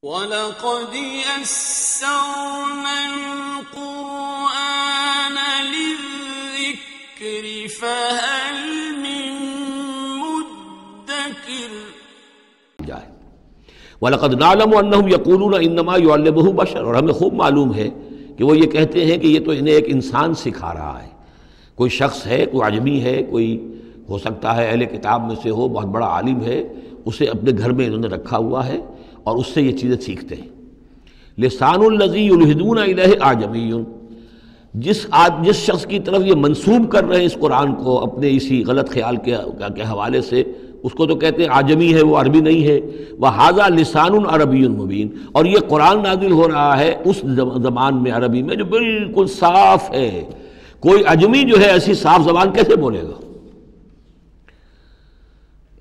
وَلَقَدْ يَسَّرْنَا الْقُرْآنَ لِلذِّكْرِ فَهَلْ مِن مُّدَّكِرٍ جائے وَلَقَدْ نَعْلَمُ أَنَّهُمْ يَقُولُونَ إِنَّمَا يُعَلِّمُهُ بَشَرٌ، اور ہمیں خوب معلوم ہے کہ وہ یہ کہتے ہیں کہ یہ تو انہیں ایک انسان سکھا رہا ہے، کوئی شخص ہے، کوئی عجمی ہے، کوئی ہو سکتا ہے اہل کتاب میں سے ہو، بہت بڑا عالم ہے، اسے اپنے گھر میں انہوں نے رکھا ہوا ہے اور اس سے یہ چیزیں سیکھتے ہیں۔ لسان الذی یلحدون الیہ اعجمی، جس شخص کی طرف یہ منسوب کر رہے ہیں اس قرآن کو اپنے اسی غلط خیال کے حوالے سے، اس کو تو کہتے ہیں عجمی ہے، وہ عربی نہیں ہے۔ وَھَذَا لِسَانٌ عَرَبِيٌّ مُبِينٌ، اور یہ قرآن نازل ہو رہا ہے اس زبان میں، عربی میں، جو بالکل صاف ہے۔ کوئی عجمی جو ہے ایسی صاف زبان کیسے بولے گا؟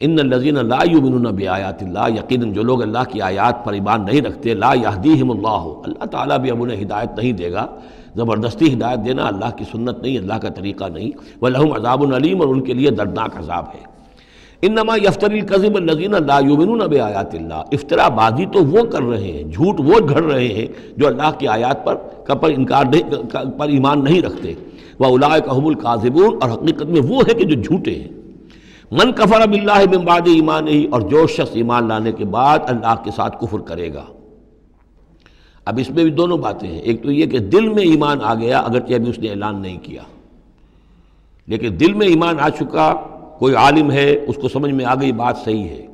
ان الذین لا یؤمنون بآیات اللہ، یقیناً جو لوگ اللہ کی آیات پر ایمان نہیں رکھتے، لا یہدیہم اللہ، اللہ تعالیٰ بھی اب انہیں ہدایت نہیں دے گا۔ زبردستی ہدایت دینا اللہ کی سنت نہیں، اللہ کا طریقہ نہیں۔ وَلَهُمْ عَذَابٌ عَلِيمٌ، اور ان کے لیے دردناک عذاب ہے۔ انما یفتری الکذب الذین لا یؤمنون بآیات اللہ، افطرا بازی تو وہ کر رہے ہیں، جھوٹ وہ گھڑ رہے ہیں جو اللہ کی آیات پر ایمان نہیں رکھتے۔ وَأُولَٰئِکَ هُمُ الْكَاذِبُونَ، اور حقیقت میں وہ ہے کہ جو جھوٹے ہیں۔ من کفر باللہ من بعد ایمانہ، اور جو شخص ایمان لانے کے بعد اللہ کے ساتھ کفر کرے گا۔ اب اس میں بھی دونوں باتیں ہیں، ایک تو یہ کہ دل میں ایمان آ گیا، اگرچہ ابھی اس نے اعلان نہیں کیا، لیکن دل میں ایمان آ چکا، کوئی عالم ہے، اس کو سمجھ میں آ گئی بات صحیح ہے۔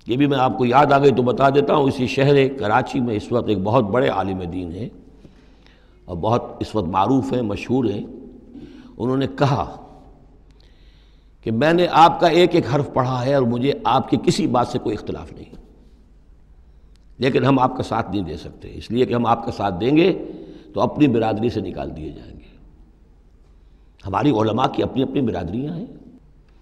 یہ بھی میں آپ کو یاد آ گئی تو بتا دیتا ہوں، اسی شہر کراچی میں اس وقت ایک بہت بڑے عالم دین ہیں اور بہت اس وقت معروف ہیں، مشہور ہیں۔ انہوں نے کہا کہ میں نے آپ کا ایک ایک حرف پڑھا ہے اور مجھے آپ کی کسی بات سے کوئی اختلاف نہیں، لیکن ہم آپ کا ساتھ نہیں دے سکتے، اس لیے کہ ہم آپ کا ساتھ دیں گے تو اپنی برادری سے نکال دیے جائیں گے۔ ہماری علماء کی اپنی اپنی برادریاں ہیں،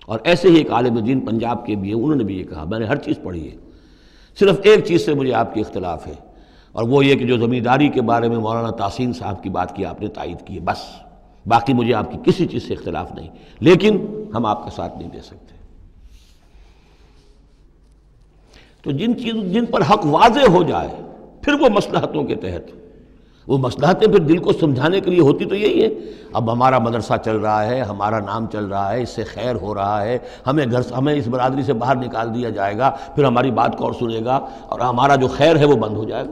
اور ایسے ہی ایک عالم دین پنجاب کے بھی ہیں، انہوں نے بھی یہ کہا، میں نے ہر چیز پڑھی ہے، صرف ایک چیز سے مجھے آپ کی اختلاف ہے، اور وہ یہ کہ جو زمینداری کے بارے میں مولانا تحسین صاحب کی بات کی آپ نے تائید کی ہے، بس باقی مجھے آپ کی کسی چیز سے اختلاف نہیں، لیکن ہم آپ کا ساتھ نہیں دے سکتے۔ تو جن پر حق واضح ہو جائے، پھر وہ مصلحتوں کے تحت، وہ مصلحتیں پھر دل کو سمجھانے کے لیے ہوتی تو یہی ہے، اب ہمارا مدرسہ چل رہا ہے، ہمارا نام چل رہا ہے، اس سے خیر ہو رہا ہے، ہمیں اس برادری سے باہر نکال دیا جائے گا، پھر ہماری بات کون سنے گا، اور ہمارا جو خیر ہے وہ بند ہو جائے گا۔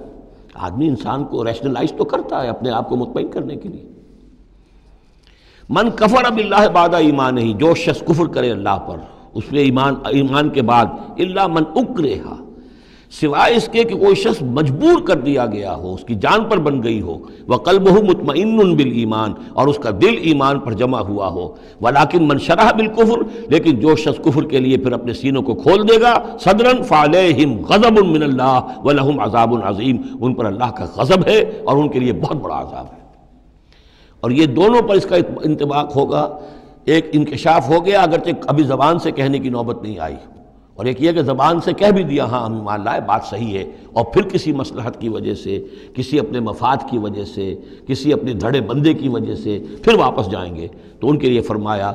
آدمی انسان کو ریشنلائز تو کرتا ہے اپنے آپ کو مطمئن کرنے کے لیے۔ من کفر باللہ بعد ایمانہ، جو شخص کفر کرے اللہ پر اس میں ایمان کے بعد، الا من اکرہ، سوائے اس کے کہ کوئی شخص مجبور کر دیا گیا ہو، اس کی جان پر بن گئی ہو، وقلبہ مطمئن بالایمان، اور اس کا دل ایمان پر جمع ہوا ہو، ولیکن من شرح بالکفر، لیکن جو شخص کفر کے لیے پھر اپنے سینوں کو کھول دے گا، صدرا فعلیہم غضب من اللہ ولہم عذاب عظیم، ان پر اللہ کا غضب ہے اور ان کے لیے بہت بڑا عذاب ہے۔ اور یہ دونوں پر اس کا انطباق ہوگا، ایک انکشاف ہو گیا، اگرچہ ابھی زبان سے کہنے کی نوبت نہیں آئی، اور ایک یہ کہ زبان سے کہہ بھی دیا ہاں ہم ایمان لائے، بات صحیح ہے، اور پھر کسی مصلحت کی وجہ سے، کسی اپنے مفاد کی وجہ سے، کسی اپنے دھڑے بندے کی وجہ سے پھر واپس جائیں گے، تو ان کے لیے فرمایا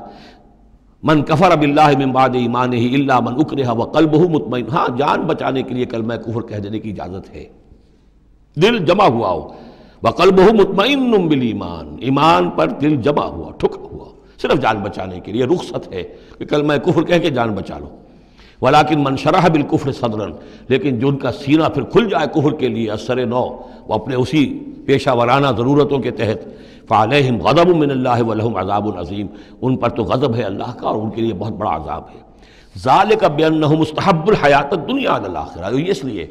من کفر باللہ من بعد ایمانہ الا من اکرہ وقلبہ مطمئن، ہاں جان بچانے کے لیے کلمہ کفر کہہ دینے کی اجازت ہے، دل جمع ہوا ہو، وقلبہ مطمئن بالایمان، ایمان پر دل جمع ہوا، ٹھکا ہوا، صرف جان بچانے کے لیے رخصت ہے کہ کلمہ کفر کہہ کے جان بچا لو۔ ولیکن من شرح بالکفر صدرا، لیکن جو ان کا سینہ پھر کھل جائے کفر کے لیے اثر نو، وہ اپنے اسی پیشہ ورانہ ضرورتوں کے تحت، فعلیہم غضب من اللہ ولہم عذاب عظیم، ان پر تو غضب ہے اللہ کا اور ان کے لیے بہت بڑا عذاب ہے۔ ذالک بانہم مستحب الحیات الدنیا علی الاخرہ، یہ اس لیے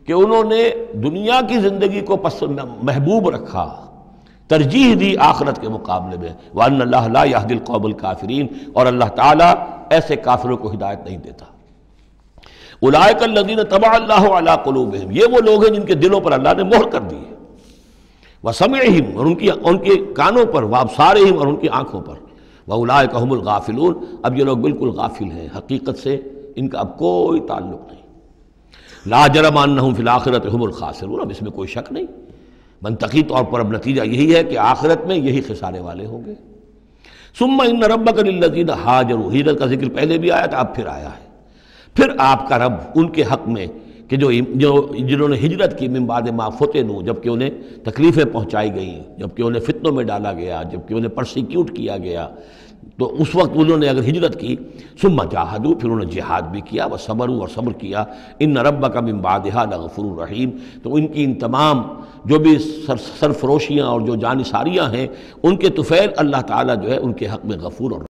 کہ انہوں نے دنیا کی زندگی کو محبوب رکھا، ترجیح دی آخرت کے مقابلے میں، وَأَنَّ اللَّهَ لَا يَهْدِي الْقَوْمَ الْكَافِرِينَ، اور اللہ تعالیٰ ایسے کافروں کو ہدایت نہیں دیتا۔ اولئک الذین طبع اللہ علی قلوبہم، یہ وہ لوگ ہیں جن کے دلوں پر اللہ نے مہر کر دی ہے، وسمعہم، اور ان کے کانوں پر، وابصارہم، اور ان کی آنکھوں پر، واولئک هم الغافلون، اب یہ لوگ بالکل غافل ہیں، حقیقت سے ان کا اب کوئی تعلق نہیں۔ لا جرم انہم فی الآخرۃ هم الخاسرون، اب اس میں کوئی شک نہیں، منطقی طور پر اب نتیجہ یہی ہے کہ آخرت میں یہی خسارے والے ہوں گے۔ ثم ان ربک للذین ہاجروا، ہجرت کا ذکر پہلے بھی آیا تھا، اب پھر آیا ہے، پھر آپ کا رب ان کے حق میں کہ جنہوں نے ہجرت کی من بعد ما فتنوا، جب کہ انہیں تکلیفیں پہنچائی گئیں، جب کہ انہیں فتنوں میں ڈالا گیا، جب کہ انہیں پرسیکیوٹ کیا گیا، تو اس وقت انہوں نے اگر ہجرت کی، ثم جاہدوا، پھر انہوں نے جہاد بھی کیا، وصبروا، اور صبر کیا، ان ربک من بعدها لغفور رحیم، تو ان کی ان تمام جو بھی سرفروشیاں اور جو جانثاریاں ہیں، ان کے طفیل اللہ تعالیٰ جو ہے ان کے حق میں غفور اور